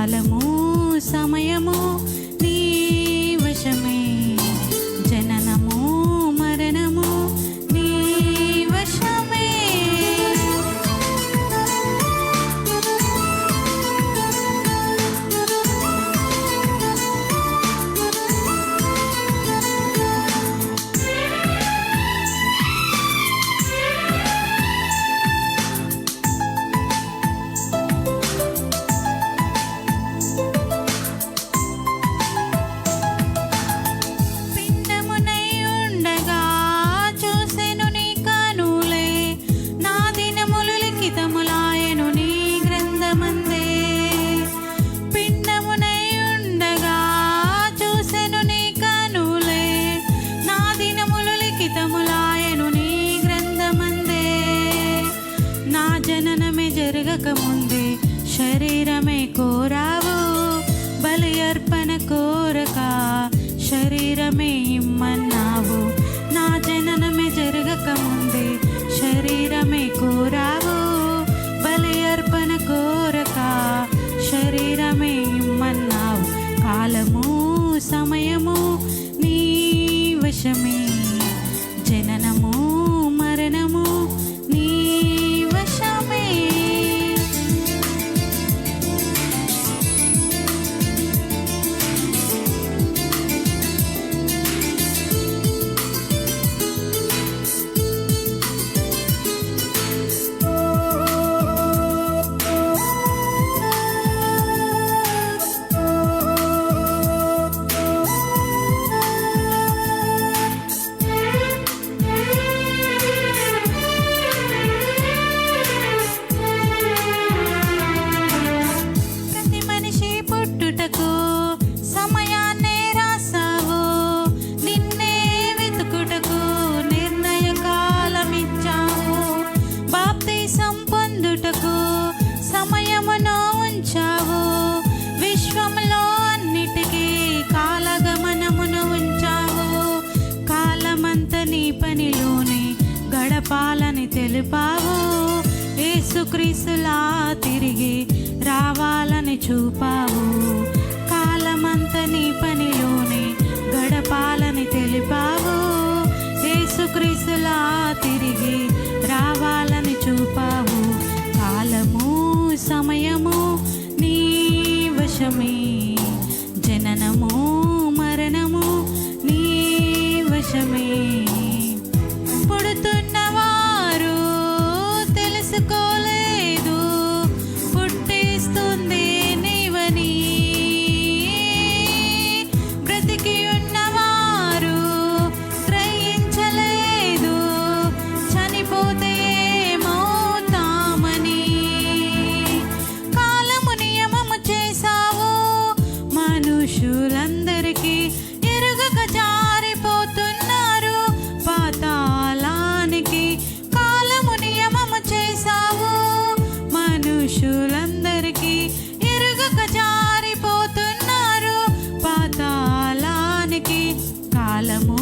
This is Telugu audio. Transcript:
కాలము సమయము నీ వశమే, జననము మరణము నీ వశమే. జననమే జరగక ముందే శరీరమే కోరావు, బలి అర్పణ కోరక శరీరమే ఇమ్మన్నావు. నా జననమే జరగక ముందే శరీరమే కోరావు, బలి అర్పణ కోరక శరీరమే ఇమ్మన్నావు. కాలము సమయము నీ వశమే, జననము మరణము నీ వశమే. సమయాన్నే రాసావు, నిన్నే వెతుకుటకు నిర్ణయ కాలమిచ్చావు. బాప్తిసం పొందుటకు సమయమును ఉంచావు, విశ్వములో అన్నిటికీ కాలగమనమును ఉంచావు. కాలమంత నీ పనిలోనే గడపాలని తెలిపావు, యేసుక్రీస్తులా తిరిగి రావాలని చూపావు. కాలమంత నీ పనిలోనే గడపాలని తెలిపావు, యేసుక్రీస్తులా తిరిగి రావాలని చూపావు. కాలము సమయము నీ వశమే, జననము మరణము నీ వశమే. పుడుతున్నవారు తెలుసుకోలేదు, పుట్టిస్తుంది నీవని. బ్రతికి ఉన్నవారు గ్రహించలేదు, చనిపోతే ఏమవుతామని. కాలము నియమము చేశావు, మనుషులందరికీ ఎరుగక జారిపోతున్నారు పాతాళానికి. కాలము నియమము చేశావు, మనుషులందరికీ ఎరుగక జారిపోతున్నారు పాతాళానికి. కాలము